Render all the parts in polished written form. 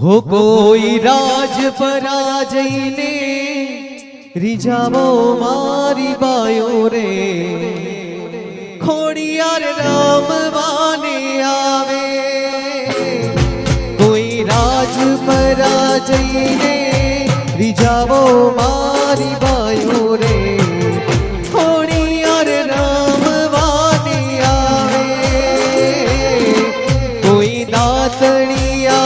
हो कोई राज पराजयने रिजावो मारी बायो रे खोड़ियार राम वाने आवे कोई राज पराजयने रिजावो मारी बायो रे खोड़ियार राम वाने आवे कोई दातड़िया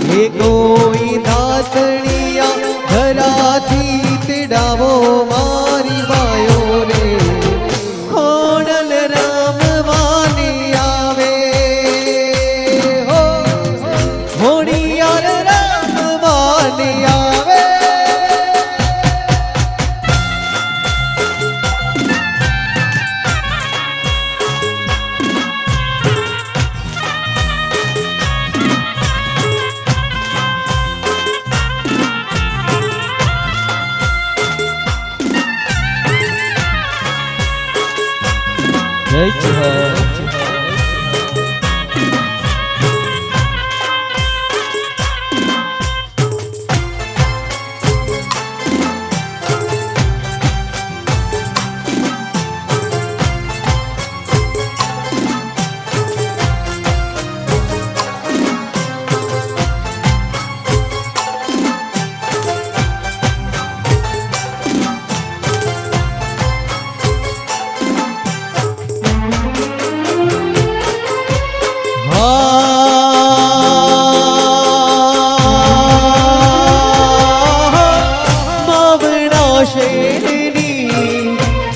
हे कोई दातड़िया धराती तिड़ावो मारी बायो रे खोड़ल राम वाने आवे हो होड़ियार राम वाने आवे जय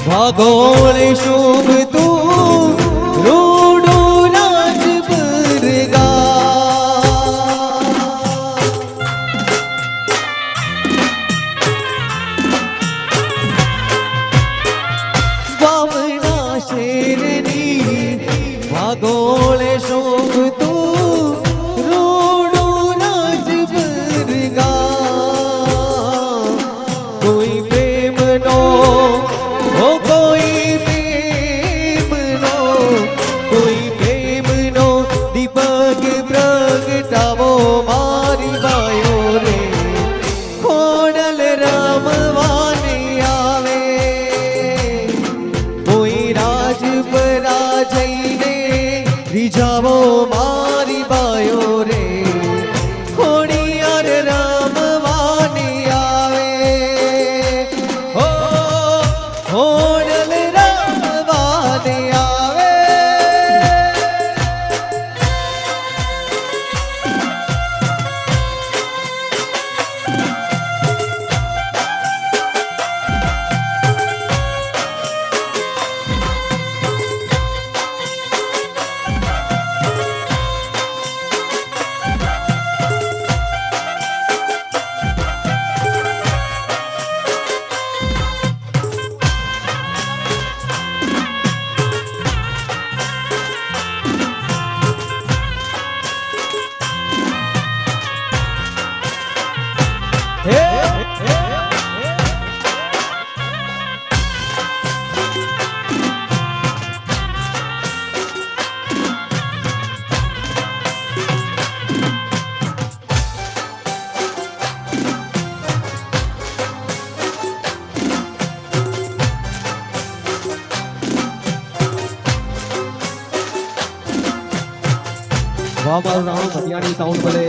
भागोल शुभ तू रूडू राज बरगा वामना शेरनी भागोल शुभ तू रूडू राज बरगा कोई प्रेम नो हो कोई प्रेम नो दीपक प्रगटावो मारी बायो रे खोड़ल राम वाने आवे कोई राज पराजयने रिजावो मारी बायो रे खोड़ियार राम वाने आवे हो होड़ल राम वाने आवे वाह वाह राम भटियाणी साउंड बोले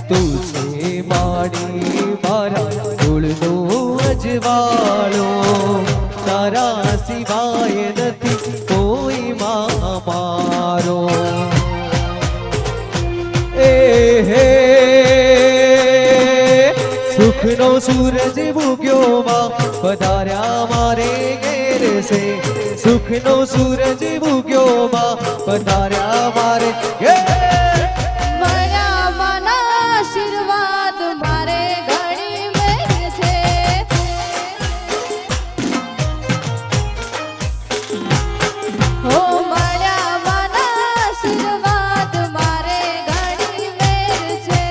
તું છે માડી મારા કુળનો અજવાળો તારા સિવાય નથી કોઈ માં મારો એ હે સુખનો સૂરજ ઉગ્યો માં પધાર્યા મારે ઘેર છે સુખનો સૂરજ ઉગ્યો માં પધાર્યા મારે ઘેર મારા માના આશીર્વાદ મારે ઘણી મેર છે હો મારા માના આશીર્વાદ મારે ઘણી મેર છે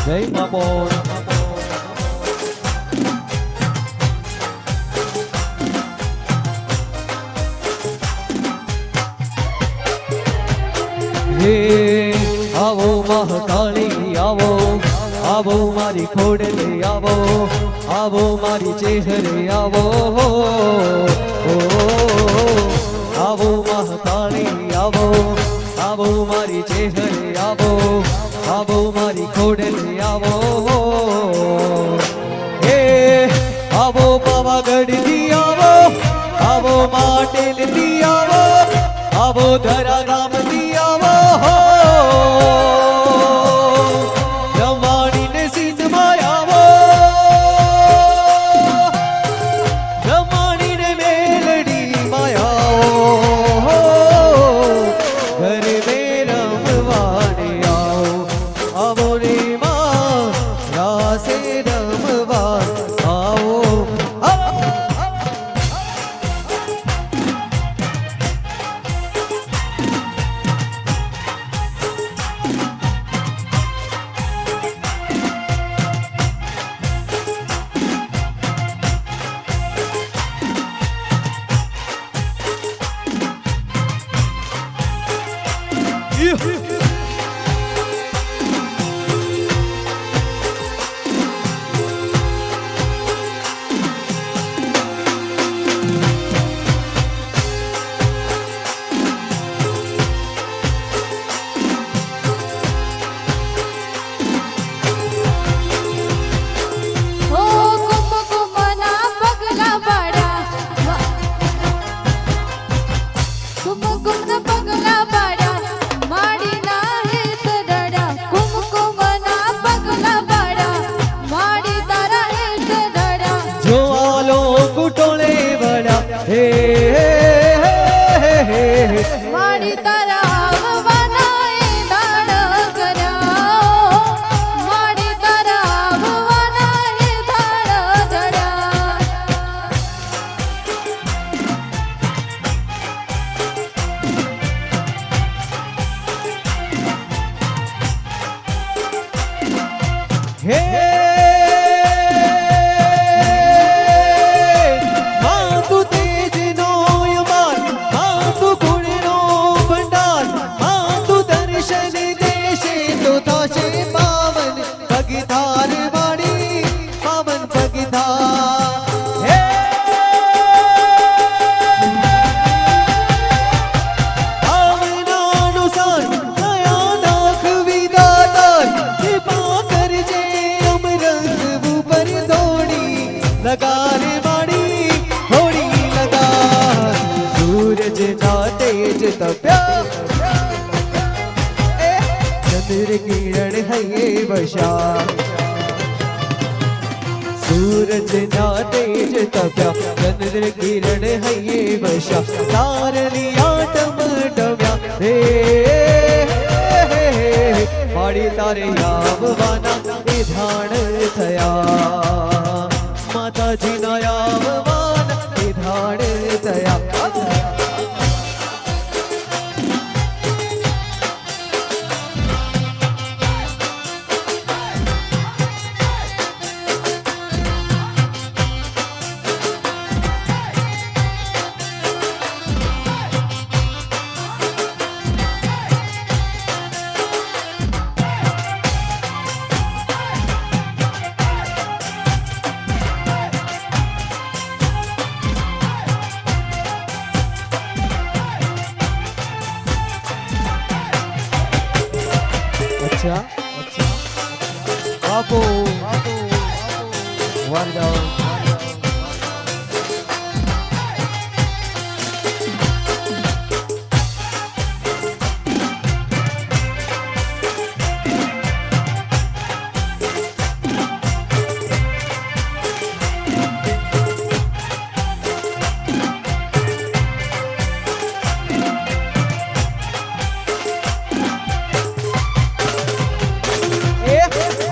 જય મામોર હે આવો મહાકાળી આવો આવો મારી ખોડલે આવો આવો મારી ચેહરે આવો આવો મહાકાળી આવો આવો મારી ચેહરે આવો આવો મારી ખોડલે આવો હે આવો પાવાગઢ થી આવો આવો માટેલ થી આવો આવો ધરા ગામ થી આવો રમાડીને સિંધમાં આવો રમાડીને મેલડીમાં આવો ઘરે મેં રમવાને આવો રે માં રાસે રમવા આવો હો કુમકુમના પગલા પાડ્યા કુમકુમના પગલા પાડ્યા માડીના હેત ડડા કુમકુમના પગલા પાડ્યા માડી તારા હેત ડડા જો આલો કુટોળે વડા હે માડી તારા આવવાના એ દાડ કર્યા માડી તારા આવવાના એ દાડ જડા હે માં તું તેજનો યમાન માં તું ગુણનો ભંડાર માં તું દર્શન દેશે તો થશે પાવન પગ તાર વાળી लगारे माड़ी होड़ी लगा सूरज ना तेज तप्या चंद्र किरण है ये वशा सूरज ना तेज तप्या चंद्र किरण है ये वशा तारलिया टमटम्या हे माड़ी तारे आववाना विधान थया माताजी ना आववाना विधान थया अच्छा बापू वांडा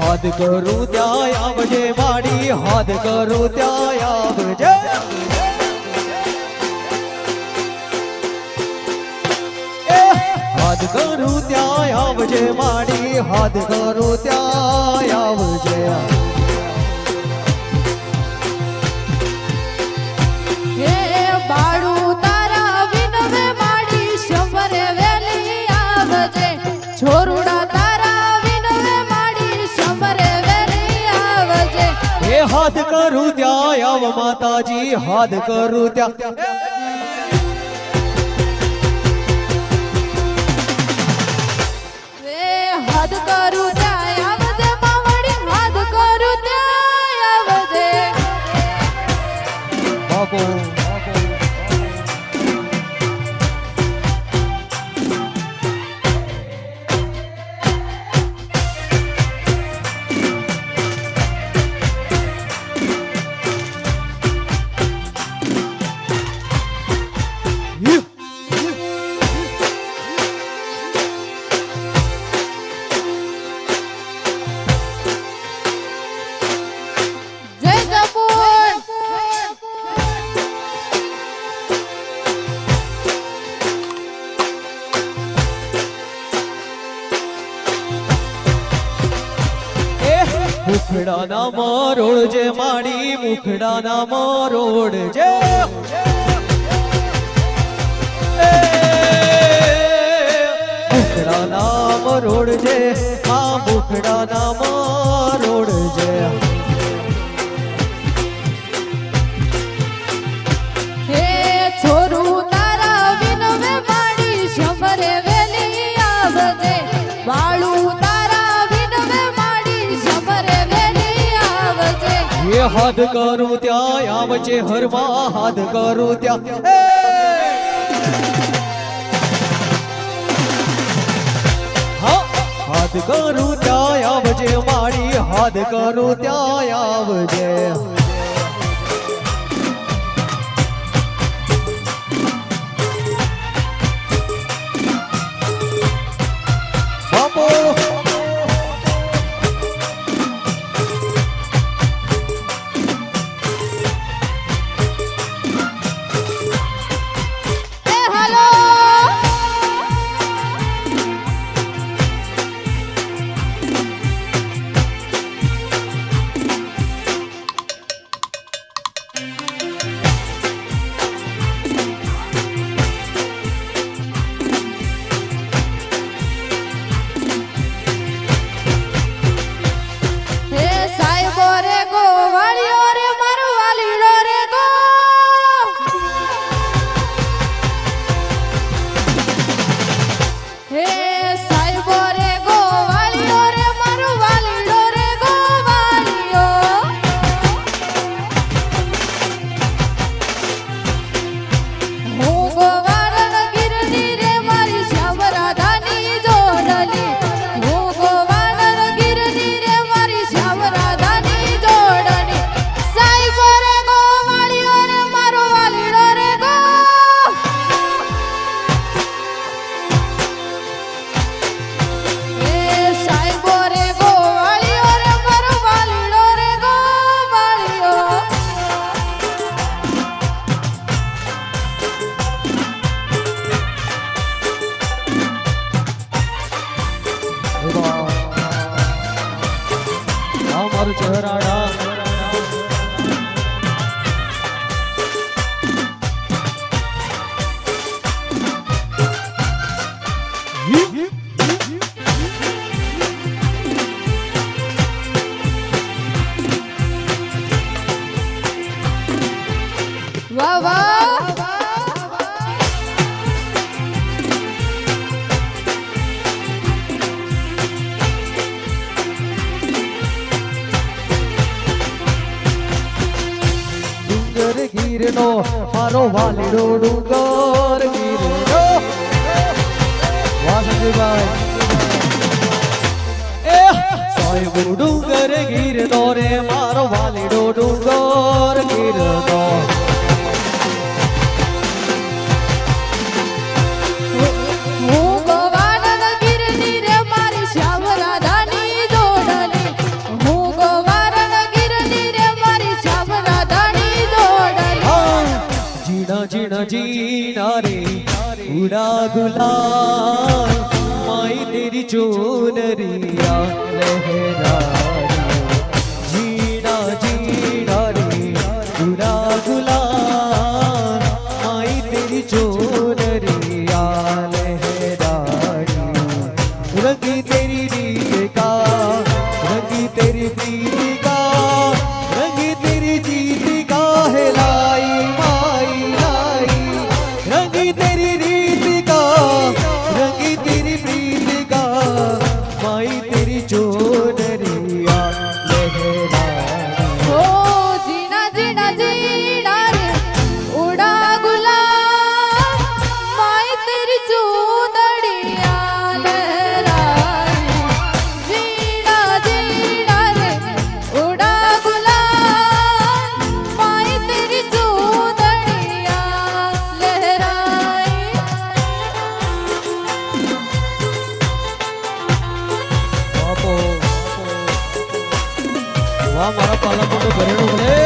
हाथ करूं त्या आवजे माड़ी हाथ करूं त्या आवजे हाथ करूं त्या आवजे माड़ी हाथ करूं त्या आवजे હે બાળું તારા વિનવે માડી શંભરે વેલી આવજે છોરુડા તારા વિનવે માડી શંભરે વેલી આવજે हे हाथ करूं त्या आव माताजी हाथ करूं त्या હે હાથ કરું ત્યાં આવજે માવડી હાથ કરું ત્યાં આવજે बापू જય જપુર મુખડા ના મરોડ જે માડી મુખડા ના મરોડ જે મુખડા ના મરોડ જે આ મુખડા ના મરોડ જે હે છોરું તારા વિનવે માડી શંભરે વેલી આવજે બાળું તારા વિનવે માડી શંભરે વેલી આવજે ये हाथ करूं त्या आवजे हरवा हाथ करूं त्या हाँ हाथ करूं त्या आवजे माड़ी हाथ करूं त्या आवजे बापू એ હાલો મારું ચહેરાડા વાહ વાહ ડુંગર ગીરનો મારો વાલીડો ડુંગર ગીરનો વાહ સંજયભાઈ એ સાહેબ ડુંગર ગીરનો રે મારો વાલીડો ડુંગર ગીરનો હું ગોવાનન ગીરની રે મારી શ્યામ રાધાની જોડણી હું ગોવાનન ગીરની રે મારી શ્યામ રાધાની જોડણી જીણા જીણા જીણા રે ઉડા ગુલાલ માઈ તેરી ચોનરિયા લહેરારી જીણા જીણા રે ઉડા ગુલાલ માઈ તેરી ચોનરિયા લહેરારી રંગી તેરી રીત કા રંगी तेरी प्रीति का रंगी तेरी जीत का है लाई माई लाई रंगी तेरी रीत का रंगी तेरी प्रीति का माई तेरी चोनरिया लहराई ઓ જીણા જીણા જીણા રે ઉડા ગુલાબ માય તેરી ચૂંદડિયા લહેરાઈ જીણા જીણા રે ઉડા ગુલાબ માય તેરી ચૂંદડિયા લહેરાઈ બાપો વાહ મારા પાલકોનું ઘરેણું ભલે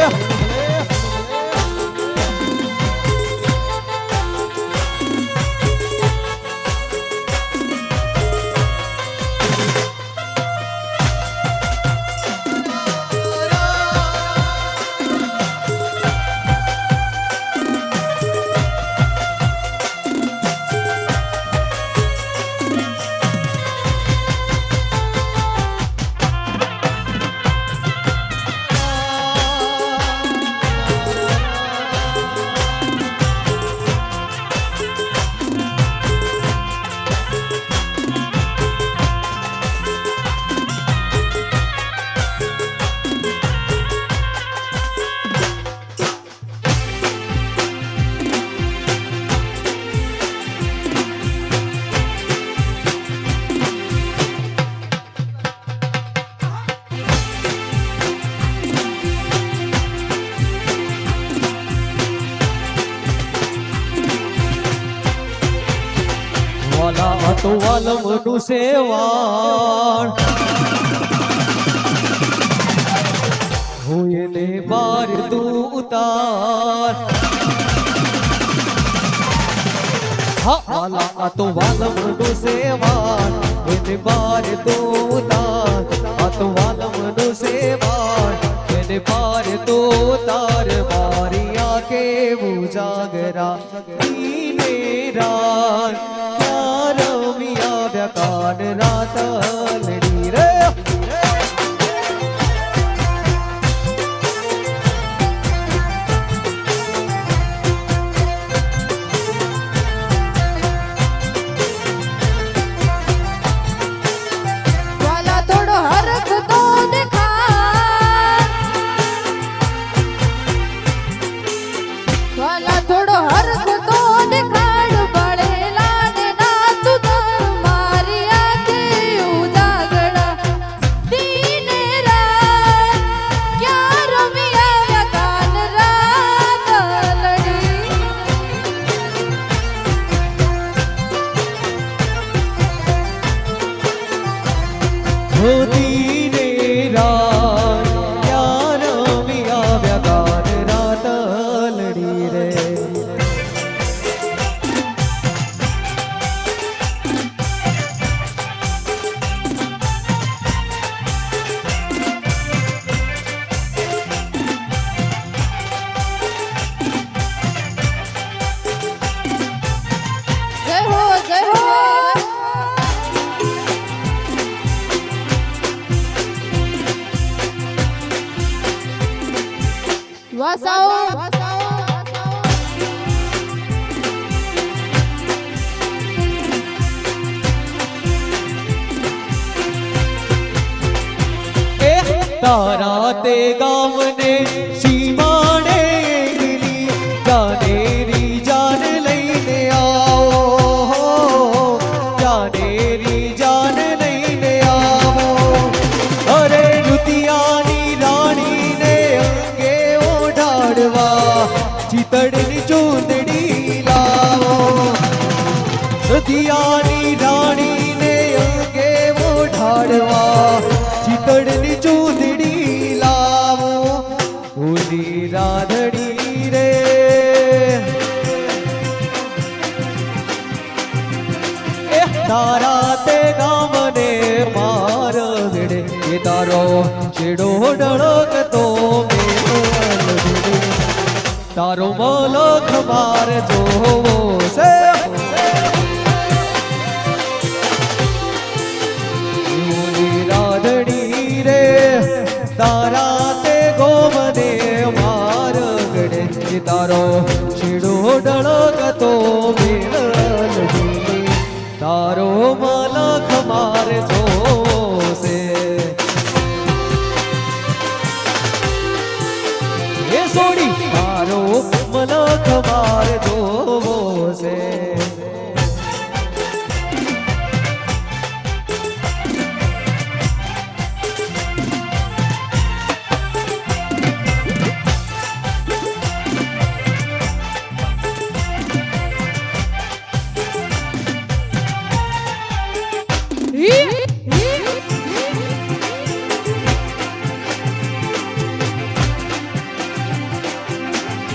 વાલા તો વાલમનું સેવાણ હોય ને બાર તું ઉતાર હા વાલા તો વાલમનું સેવાણ હોય ને બાર તું ઉતાર આ તો વાલમનું સેવાણ હોય ને બાર તું ઉતાર મારી આંખે ઉજાગરા ઈને રાત રમિયા વ્યાકાન રાત લડી રે વાલા થોડો હરખ તો દેખા વાલા થોડો હરખ તો દેખાડ બળેલા ને ના તું મારી આંખે ઉજાગરા વસાઓ એ તારા તે ગામને સીમાડે ગલી જાનેરી જાન લઈને આવો જાનેરી જાન લઈને આવો અરે નૃતિયાની રાણીને અંગે ઓઢાડવા ચિતડની ચૂંદડી લાવો નૃતિયાની રાણીને અંગે ઓઢાડવા ચિતડની ચૂંદડી લાવો ઓલી રાધડી રે એ તારા તે ગામને મારગડે એ તારો છેડો ડળકતો મેલડે તારો મલખ માર જોવો છે રાધડી રે તારા તે ગોમને મારગડે તારો છેડો ડળકતો મેલડી તારો મલખ માર જોશે એ સોડી તારો મલખ માર જોશે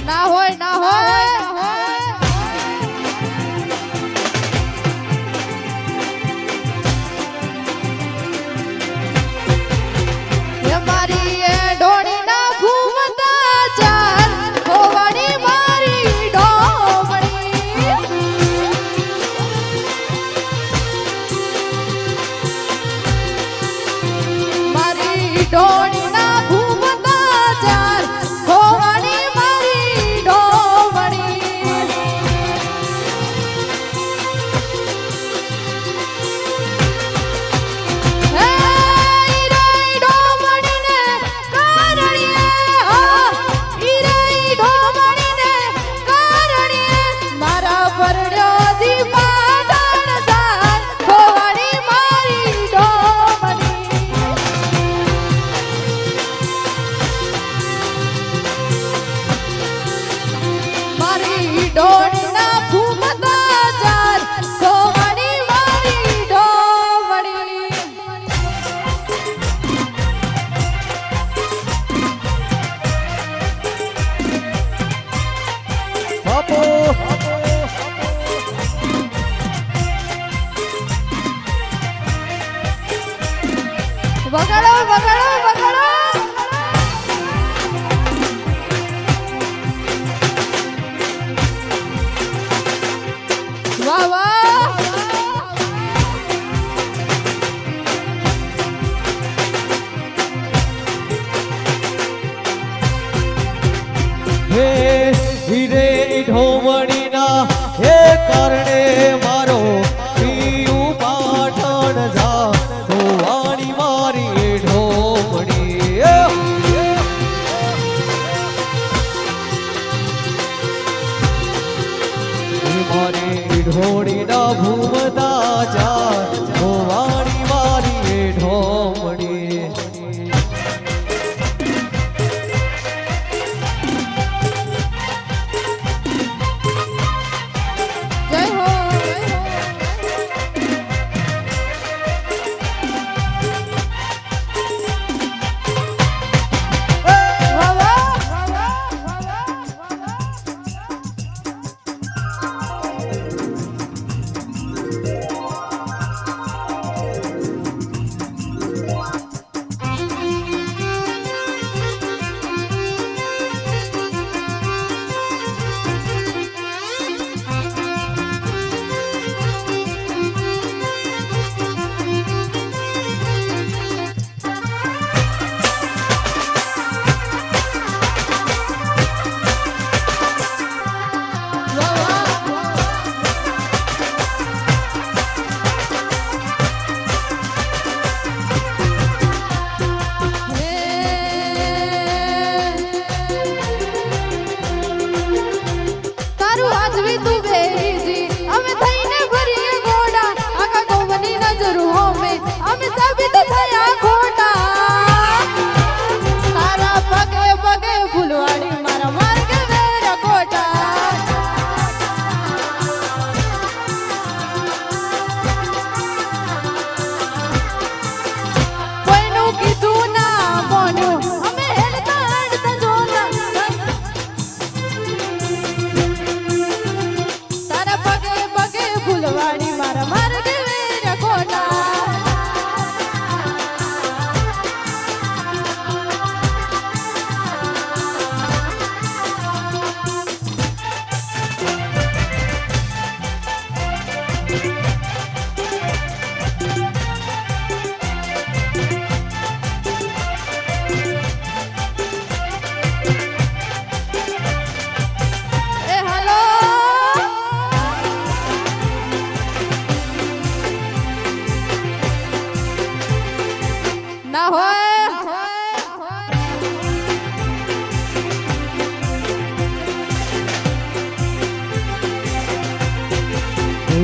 ના હોય ના હોય એ મારી એ ડોળી ના ઘૂમતા ચાર હોવાણી મારી ડોમણી મારી ડોળી ના ઘૂમતા ચાર હોવાણી મારી ડોમણી હે ઈરાઈ ડોમણીને કારણીએ ઈરાઈ ડોમણીને કારણીએ મારા પરડ્યો જી પાટણ જાન હોવાણી મારી ડોમણી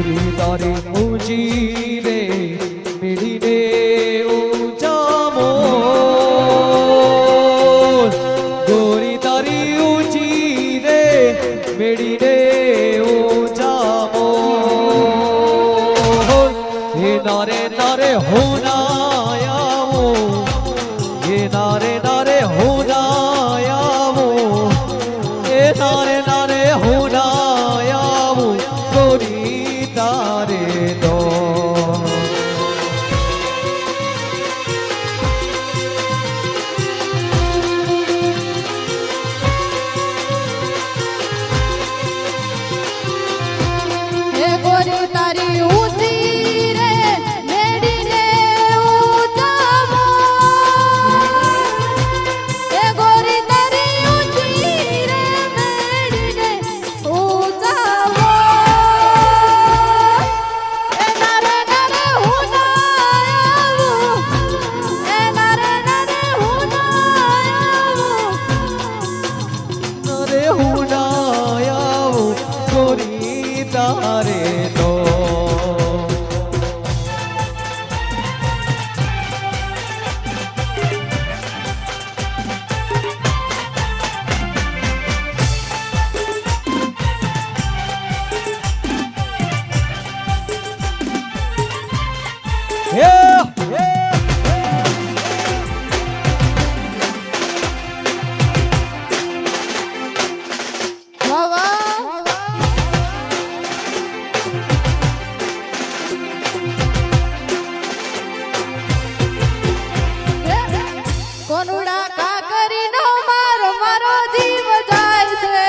ગોરી તારી ઊંચી રે મેળીને ઊંચા મોર ગોરી તારી ઊંચી રે મેળીને ઊંચા મોર હે નારે નારે હું ના આવું હે નારે નારે હું ના આવું હે નારે નારે હું ના આવું ગોરી તારે તો હે ગોરી તારી ઊંચી રે મેડીને ઊંચા મોર હે ગોરી તારી ઊંચી રે મેડીને ઊંચા મોર હે નારે નારે હું ના આવું હે નારે નારે હું ના આવું અરે હું ના આવું ગોરી તારે તો વાહ વાહ કોનુડા કાકરીનો મારો મારો જીવ જાય છે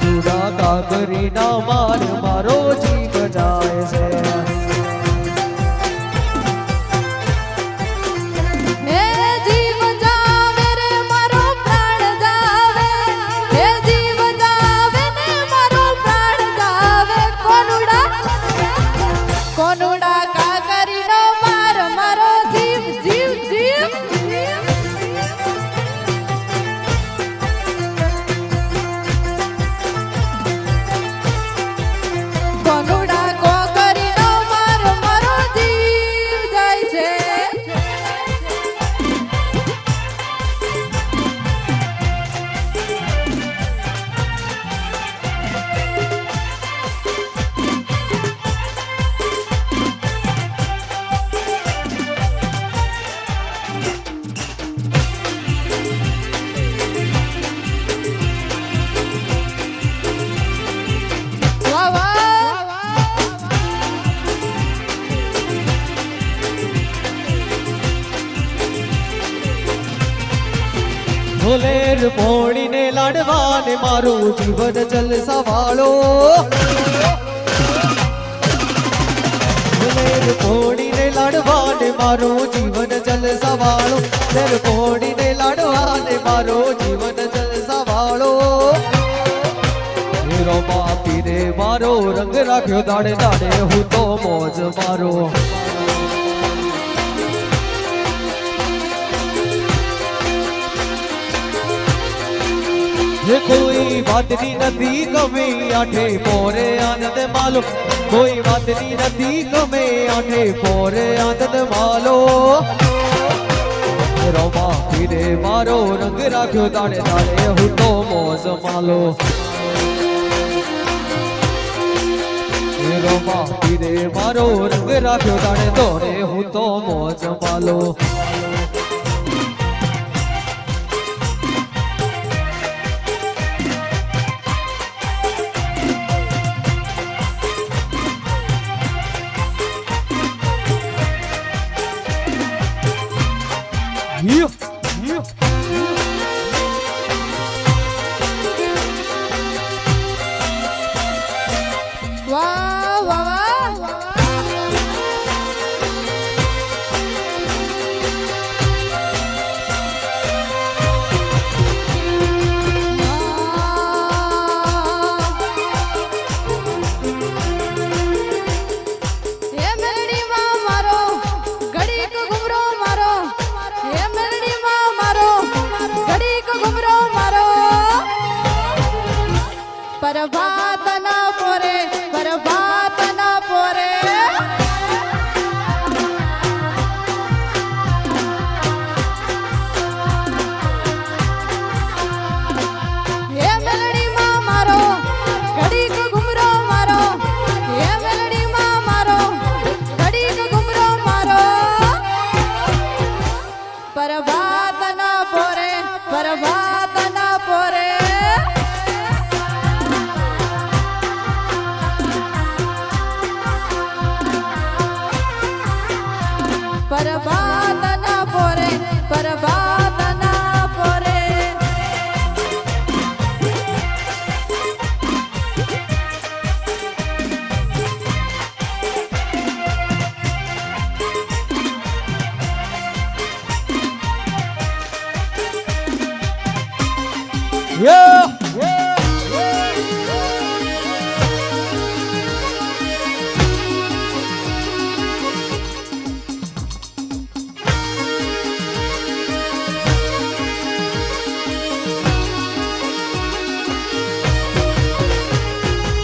રૂડા કાગરીના માર મારો જીવ જાય છે હે જીવ જાવે રે મારો પ્રાણ જાવે હે જીવ જાવે ને મારો પ્રાણ જાવે કોનુડા કાકરીનો મારો મારો જીવ જીવ જીવ કોનુડા કોકરીનો મારો મારો જીવ જાય છે વાહ વાહ ભોલેર પોણીને લાડવાને મારું જીવન જલસા વાળો ભોલેર પોણીને લાડવાને મારું જીવન જલસા વાળો ભોલેર પોણીને લાડવાને મારો જીવન જલસા વાળો હીરો બાપી રે મારો રંગ રાખ્યો દાડે દાડે હું તો મોજ મારો ये कोई बात नहीं नदी कमे आठे पोरे आनंद मालो कोई बात नहीं नदी कमे आठे पोरे आनंद मालो रोमा पीरे मारो रंग राख्यो दाड़े दाड़े हूँ तो मोज मालो रोमा पीरे मारो रंग राख्यो दाड़े दौड़े हूँ तो मोज मालो વાહ વાહ મારો પ્રભાતના પોરે પ્રભાતના પોરે હે મેલડીમાં મારો ઘડીક ઘુમરો મારો હે મેલડીમાં મારો ઘડીક ઘુમરો મારો પ્રભાતના પોરે પ્રભાતના પોરે પ્રભાતના પોરે પ્રભાતના પોરે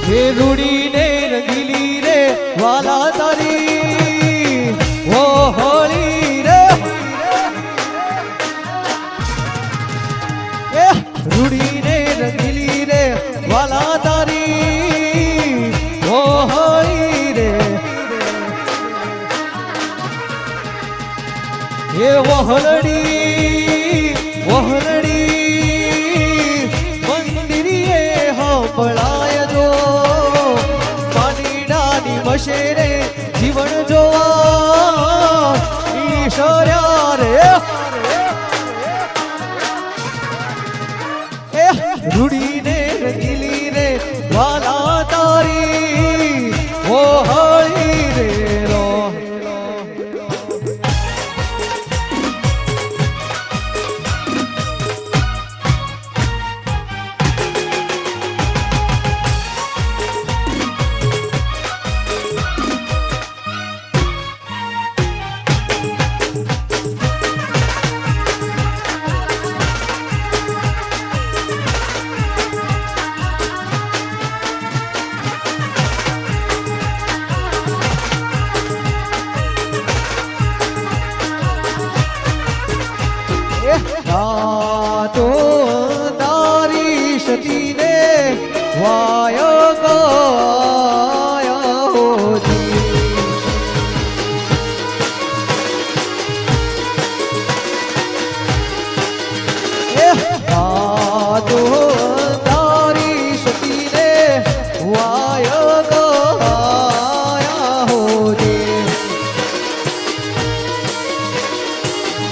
હે રૂડી ને રંગીલી રે વાલા તારી ઓ હોળી રે એ રૂડી ને રંગીલી રે વાલા તારી ઓ હોળી રે એ વહલડી મંદિરીએ હંભળાય જો પાણીડાની મશેરે જીવન જોવા ઈશ્વર્યા રે એ રૂડીને રંગીલી રે વાલા તારી ઓ હળી રે રો તો તારી સતીને વાયો ગયો તો તારી સતીને વાયો ગયો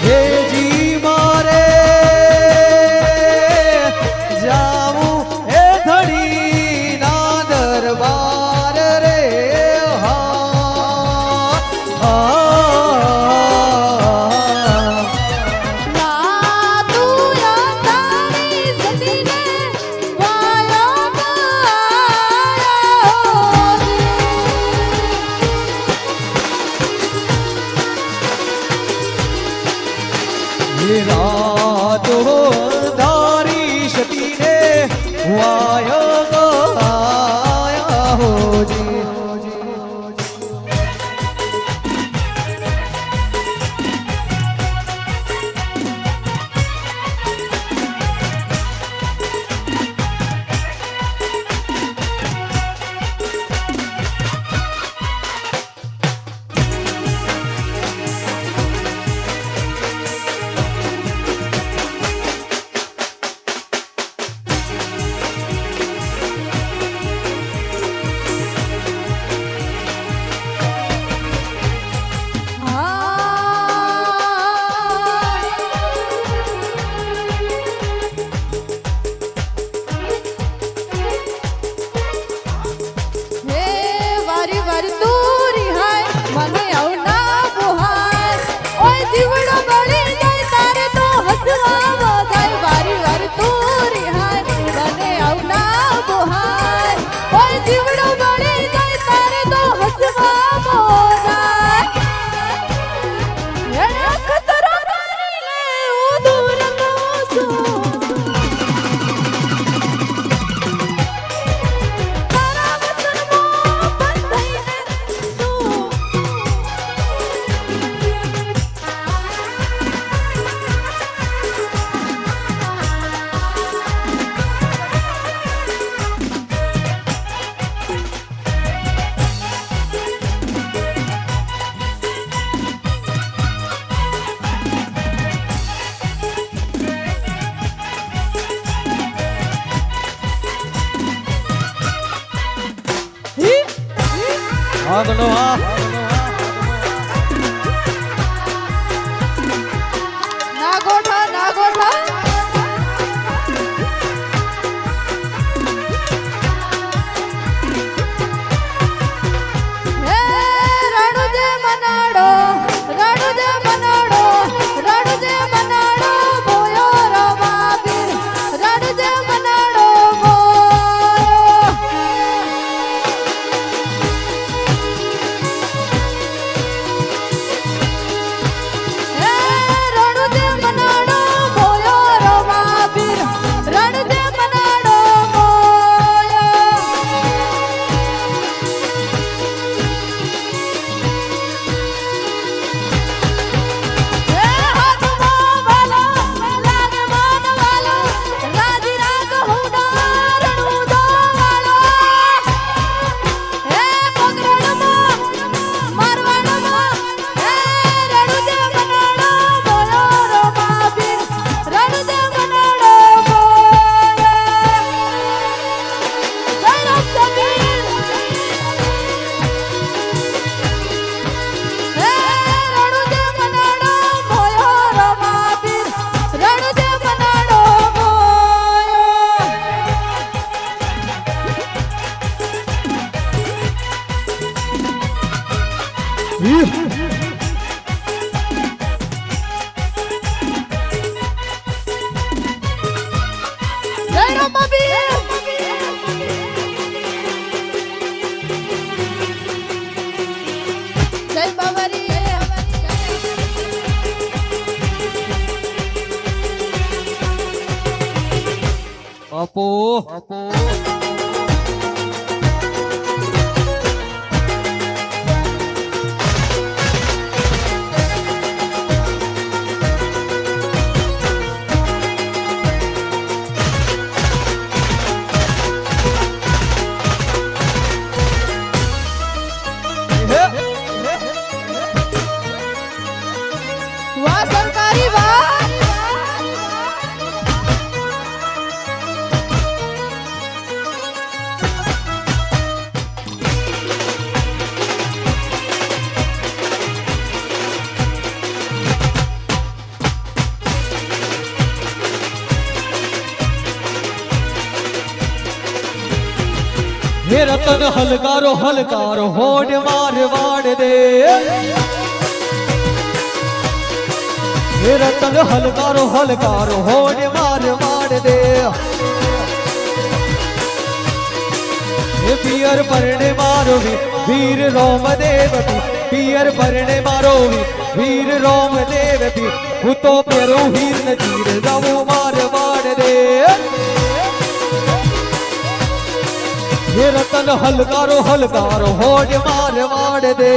હે જી મારે જાવું એ ધડી ના દરબાર રે ના તું તારી સતીને વાયો રાતો ધારી સતીને વાયો ગયા હોજી ભાગનો આ ના ગોઠા ના ગોઠા હે રણુજે મનાડો રણુજે મનાડો રણુજે મનાડો બોયો રમાબીર રણુજે મનાડો બોયો હે રણુજે મનાડો બોયો રમાબીર રણુજે મનાડો બોયો હે હાથમાં વાલો લાગે માન વાલો રાજી રાગ હુડા રણુજો વાલો હે પગરણમાં મારવાડમાં હે રણુજે મનાડો બોયો રમાબીર રણુજે મનાડો બોયો જય રામ સમીર હે રણુજે મનાડો બોયો રમાબીર રણુજે મનાડો બોયો જય રમાબીર જય બાવરી આપો વાહ સરકારી વાહ હે રતન હલકારો હલકારો હોડ માર વાડ દે હે રતન હલકારો હલકારો હોડ માર વાડ દે હે પિયર પરણે મારો વીર રોમ દેવ પિયર પરણે મારો વીર રોમ દેવ હું તો પેરો વીર નજીર રવું માર વાડ દે હે રતન હલકારો હલકારો હોડ માર વાડ દે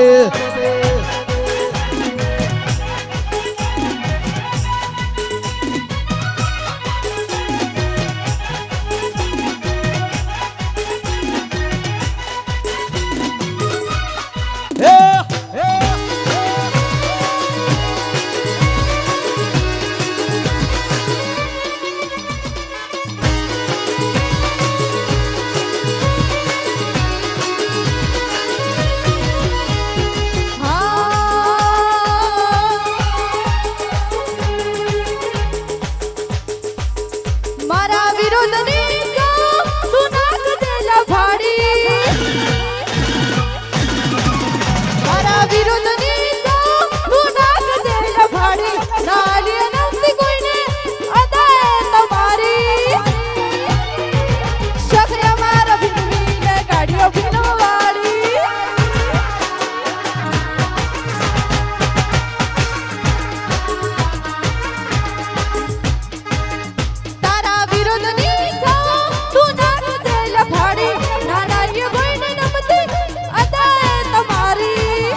મારા વિરોધની તું નાખ દેલા ફાડી મારા વિરોધની તું નાખ દેલા ફાડી નાલી નથી કોઈને અદાય તમારી શખરે મારા ભીમીને ગાડીઓ ભીનવાડી તારા વિરોધની તું નાખ દેલા ફાડી નાના કોઈને નમતી અદાય તમારી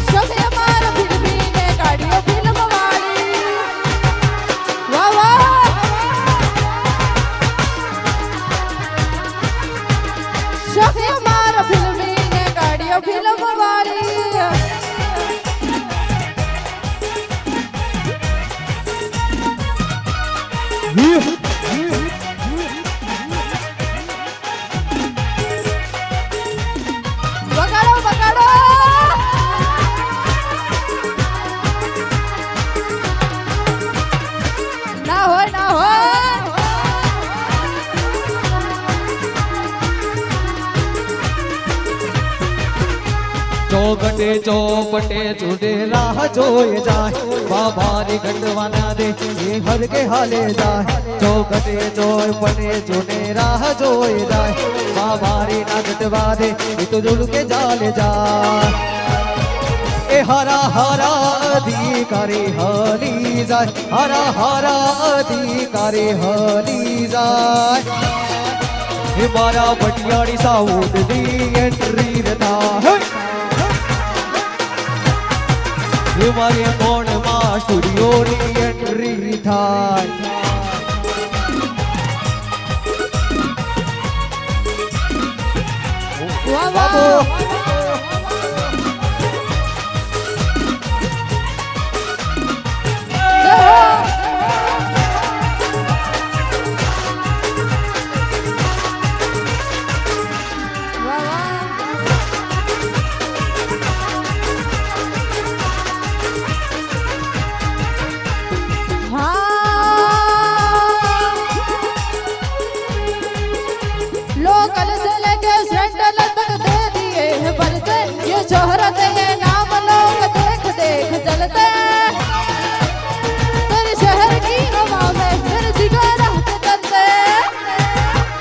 શખરે મારા ભીમીને ગાડીઓ ભીનવાડી વાહ વાહ શખરે મારા ભીમીને ગાડીઓ ભીનવાડી ચોકટે ચોપટે ચૂડે રાહ જોઈ જાય બાબારી ઘટવાના દે એ હર કે હાલે જાય ચોકટે ચોપટે ચૂડે રાહ જોઈ જાય બાબારી ના ઘટવા દે એ તો જોડું કે જાલે જાય એ હરા હરા અધિકારી હલી જાય હરા હરા અધિકારી હલી જાય એ મારા પટિયાળી સાઉન્ડની એન્ટ્રી થા એ મારી કોણમાં સ્ટુડિયોની એન્ટ્રી થાય વાહ વાહ लोकल से लेके सेंट्रल तक दे दिए हैं बनते ये शोहरत है नाम लोग देख देख चलते तेरे शहर की हवा में तेरे जिगर के चलते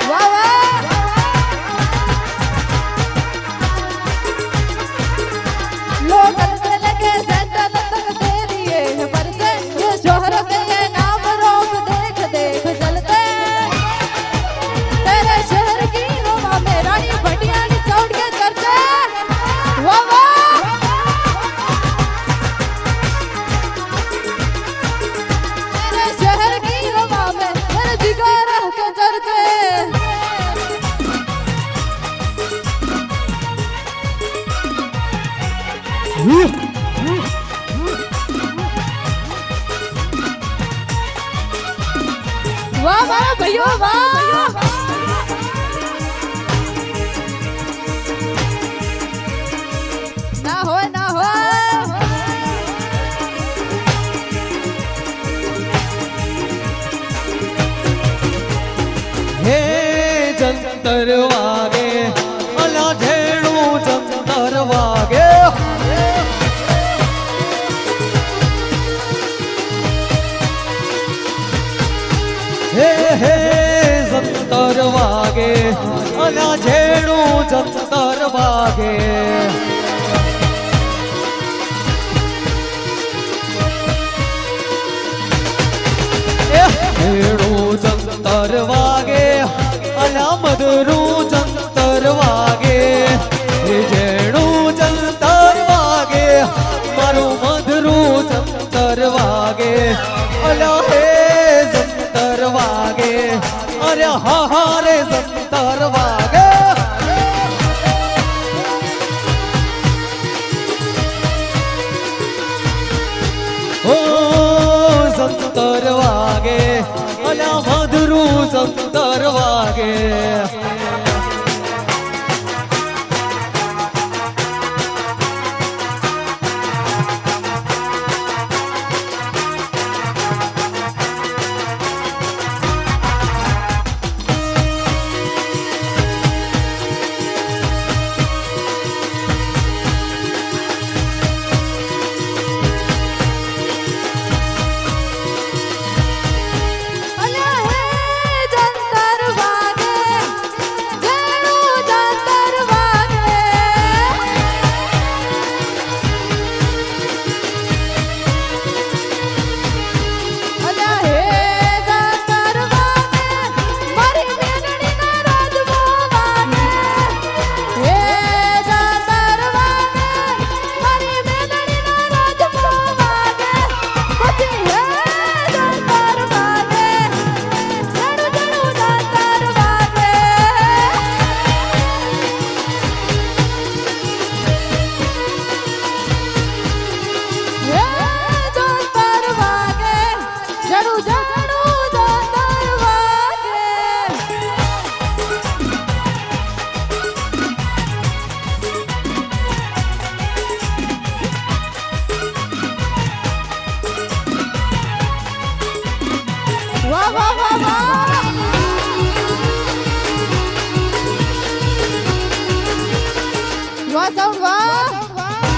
वाह वाह लोकल से लेके सेंट्रल तक दे दिए हैं बनते ये शोहरत है नाम लोग देख देख चलते तेरे शहर की हवा में रानी भटियानी साउंड के चर्चे वाह वाह तेरे शहर की हवा में तेरे जिगर के चर्चे वाह वाह भैया वाह ना हो ना हो હે જંતર વાગે અલા ઝેણું જંતર વાગે હે હે જંતર વાગે અલા ઝેણું જંતર વાગે ઝેણું જંતર વાગે અલા મધુરું જંતર વાગે એ ઝેણું જંતર વાગે મારું મધુરું જંતર વાગે અલા હે જંતર વાગે અરે હા હા રે જંતર વાગે ઓ જંતર વાગે અલા મધુરું જંતર વાગે અલા હે જંતર વાગે જેણું જંતર વાગે અલા હે જંતર વાગે મારી મેલડી ના રાજમો વાગે હે જંતર વાગે મારી મેલડી ના રાજમો વાગે પછી હે જંતર વાગે જણું જણું જંતર વાગે હે જંતર વાગે જણું જણું જંતર વાગે વાહ વાહ વાહ વાહ વાહ સાઉન્ડ વાહ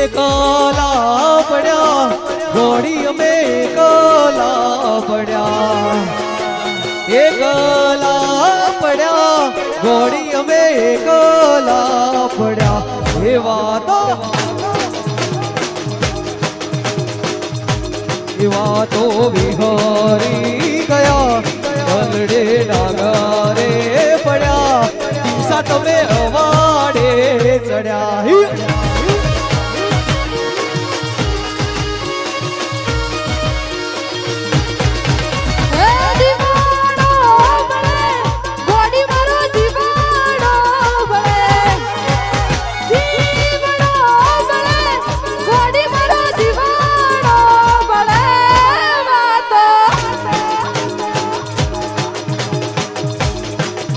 એકલા પડ્યા ઘોડી અમે એકલા પડ્યા એકલા પડ્યા ઘોડી અમે એકલા પડ્યા એવા તો વિહરી ગયા ગલડે ડાગરે પડ્યા દિશા તમે અવાડે ચડ્યા હે દીવાડો બળે ઘોડી મારો દીવાડો બળે દીવાડો બળે ઘોડી મારો દીવાડો બળે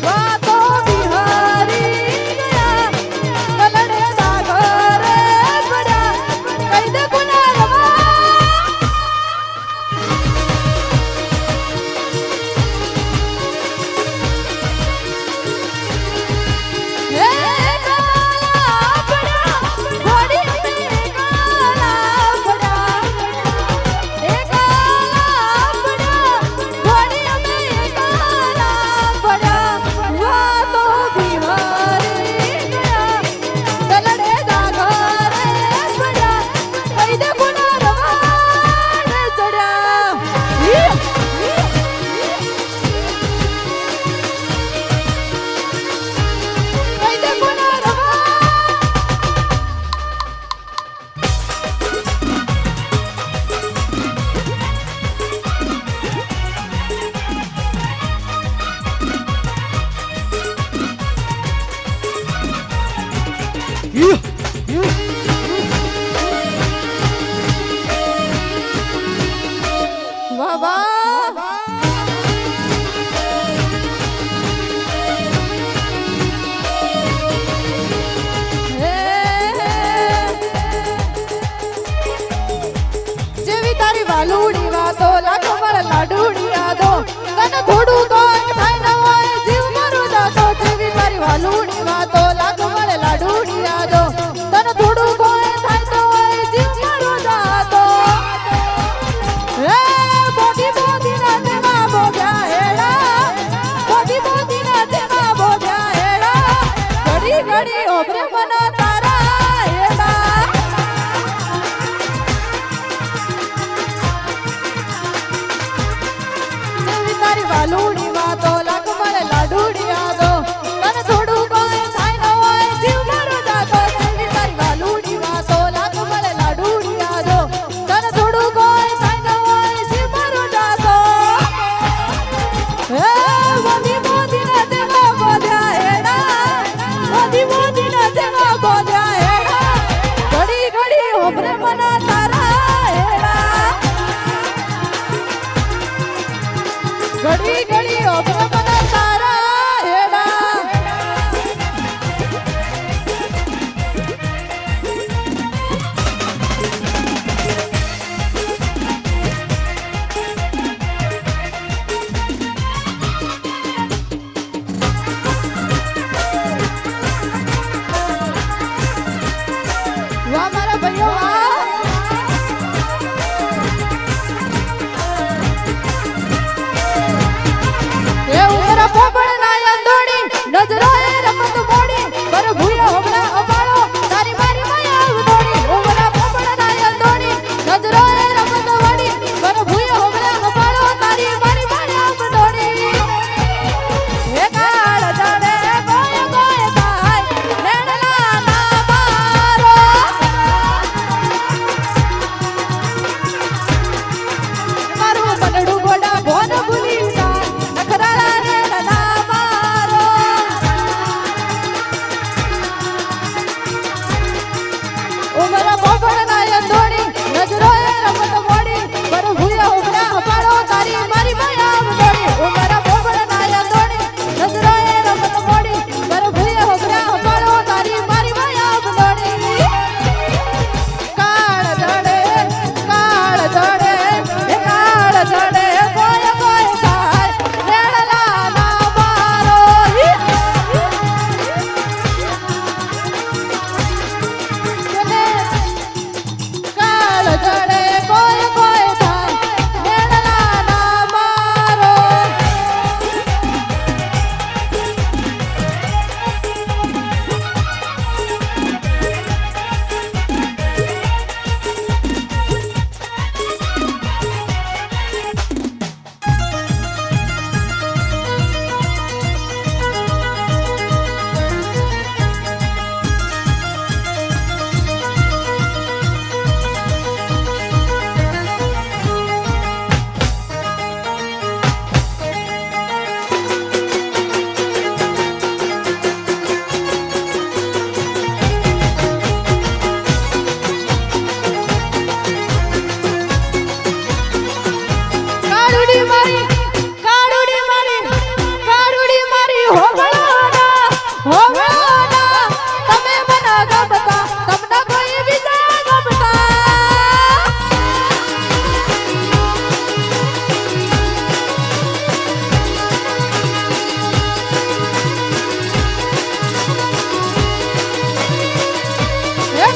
વાતો બિહારી ગયા કલડે ડાગરે પડ્યા કઈ દે ગુનારવા હે કાલા પડ્યા ઘોડી મે કાલા પડ્યા હે કાલા પડ્યા ઘોડી મે કાલા પડ્યા વાતો બિહારી ગયા કલડે ડાગરે પડ્યા કઈ દે ગુનારવા ચડ્યા કઈ દે ગુનારવા વાહ વાહ જેવી તારી વાલુડી વાતો લાખો મારા લાડુડી યાદો તને થોડું તો થાય ન હોય જીવ મારો જાતો જેવી તારી વાલુડી વાતો લાખો મારા લાડુડી યાદો તને થોડું કોઈ થાય ન હોય જીવ મારો જાતો હે બોધી બોધી ના તેમાં બોધ્યા હેડા બોધી બોધી ના તેમાં બોધ્યા હેડા ઘડી ઘડી ઓબરે મના તારા હેડા જેવી તારી વાલુડી વાતો લાખ મારે લાડુડી યાદો તને થોડું કોઈ થાય ન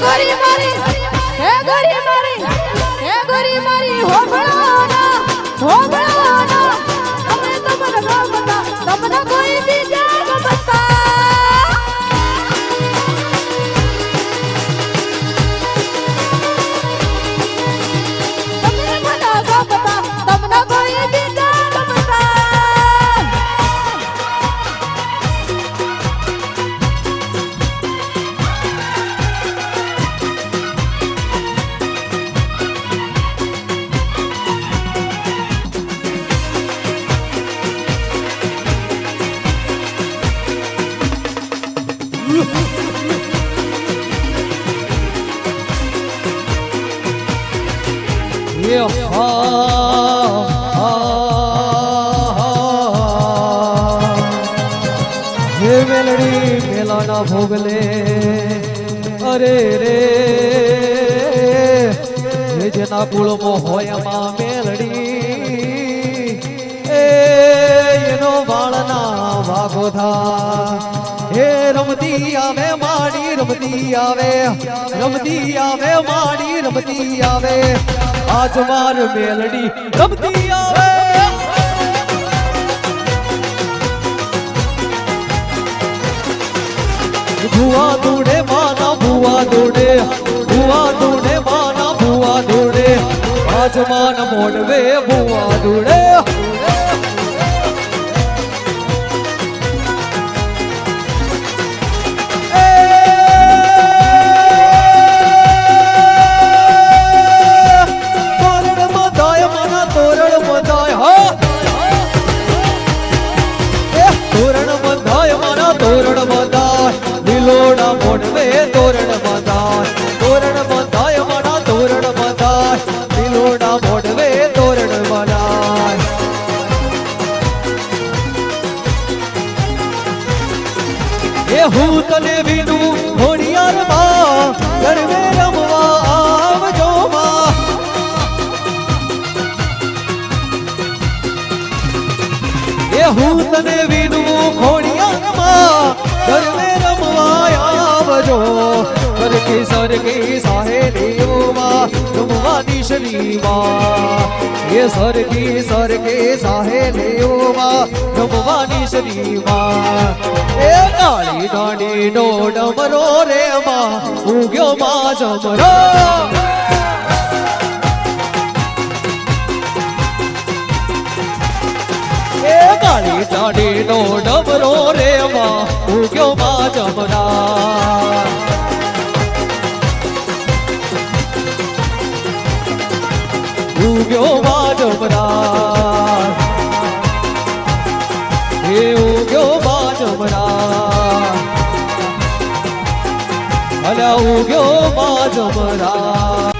ગોરી મારી હે ગોરી મારી હે ગોરી મારી હોબળાના હોબળાના તમે તમને ગમતા તમને કોઈ બીજા ગમતા તમને મને ગમતા તમને કોઈ બીજા ગમતા હે મેલડી મેલાના ભોગલે અરે રે હે જેના કુળમાં હોય એમાં મેલડી એનો વાળના વાઘો થા હે રમતી આવે માડી રમતી આવે રમતી આવે માડી રમતી આવે આજ માર મેલડી રમતી આવે ભુવા દોડે માના ભુવા દોડે ભુવા દોડે માના ભુવા દોડે આજ માન મોડવે ભુવા દોડે હું તને વિનું ઘોડિયારમાં ગરવે રમવા આવજો માં હું તને વિનું ઘોડિયારમાં ગરવે રમવા આવજો સરખી સરખી સાહેલીઓમાં રમવાની શરીમાં એ સરખી સરખી સાહેલીઓમાં રમવાની શરીમાં એ કાળી દાડી નો ડમરો રે માં ઉગ્યો માં જમરો એ કાળી દાડી નો ડમરો રે માં ઉગ્યો માં જમરા ઉગ્યો માં જમરા એ ઉગ્યો માં જમરા અલા ઉગ્યો માં જમરા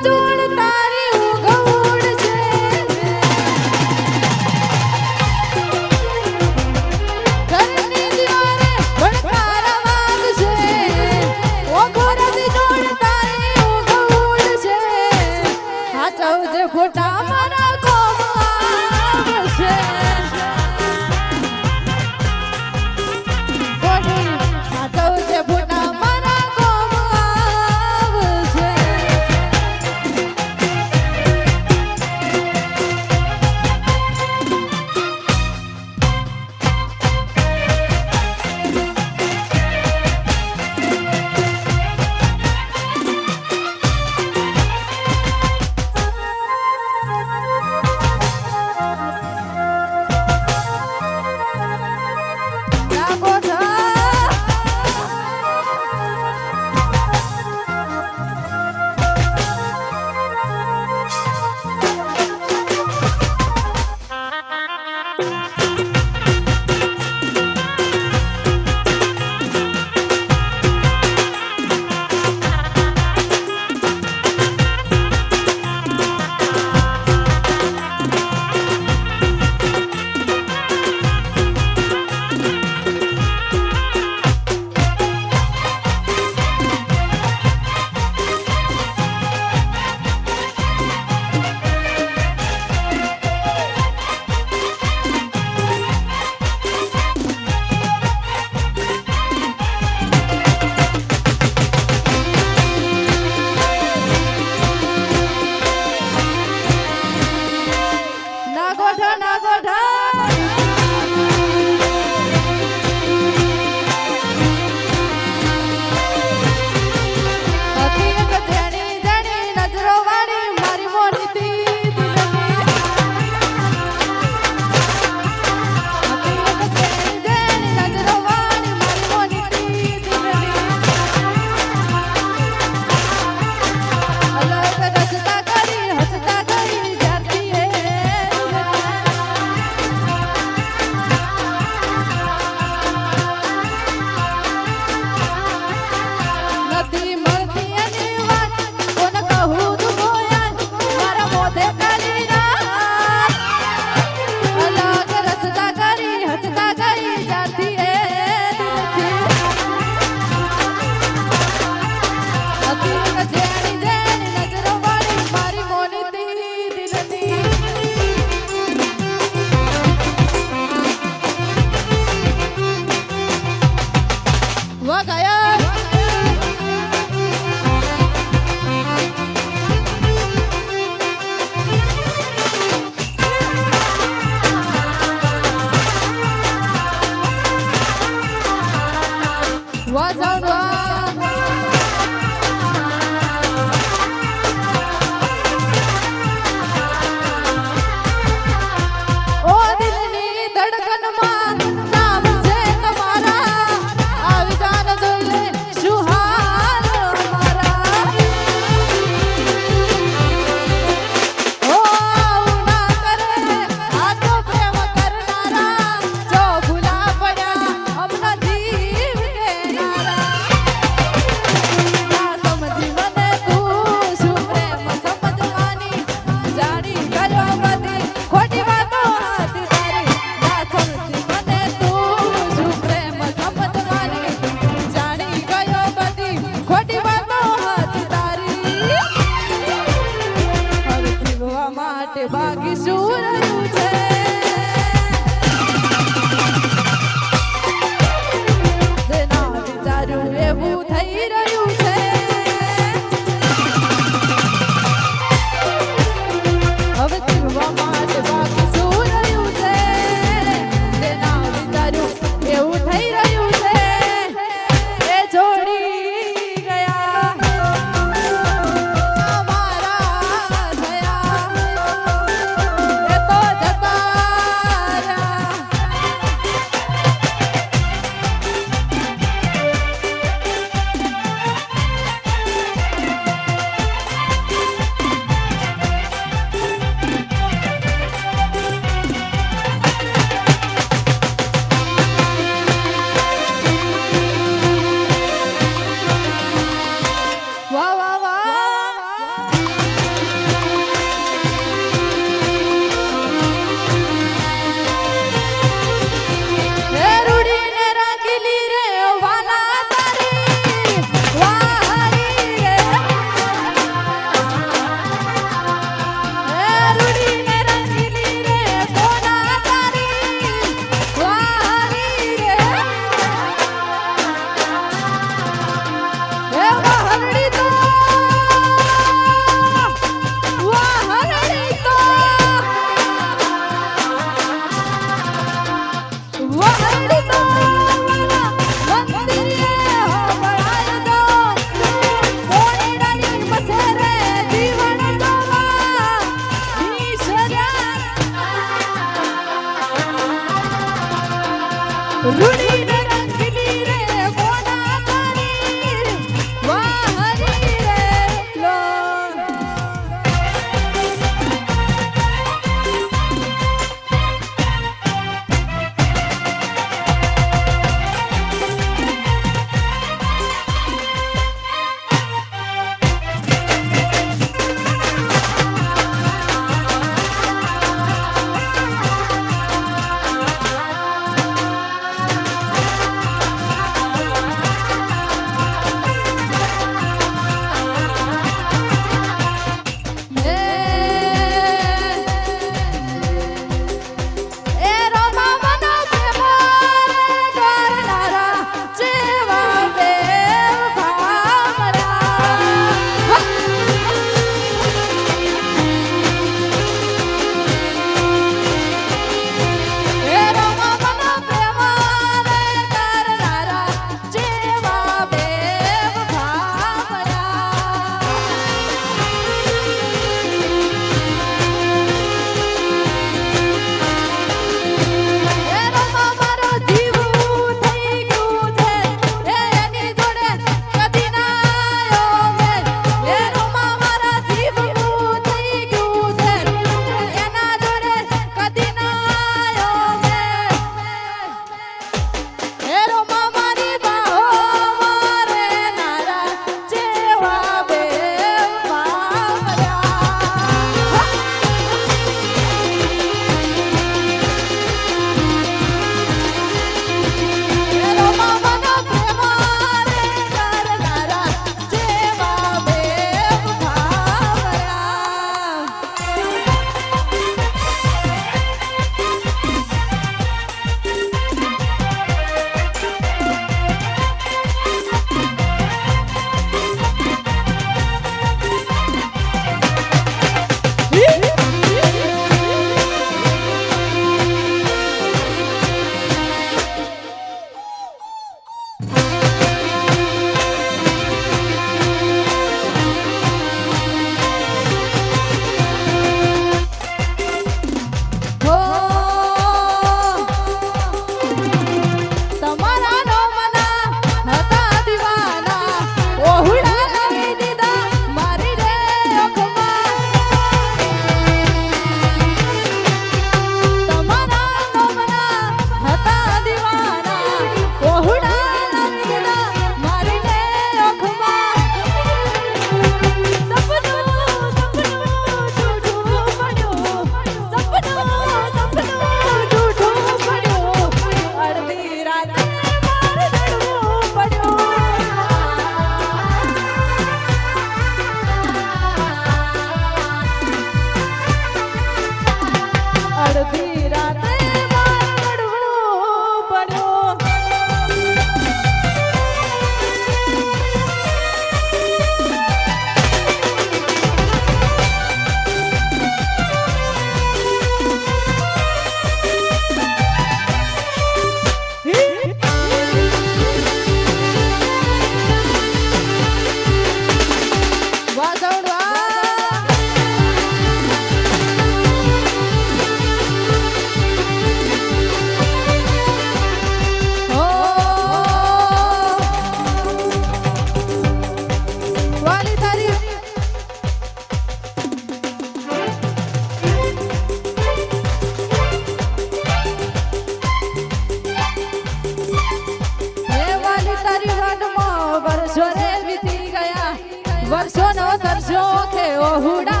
વર્ષોનો તરજો કે ઓહુડા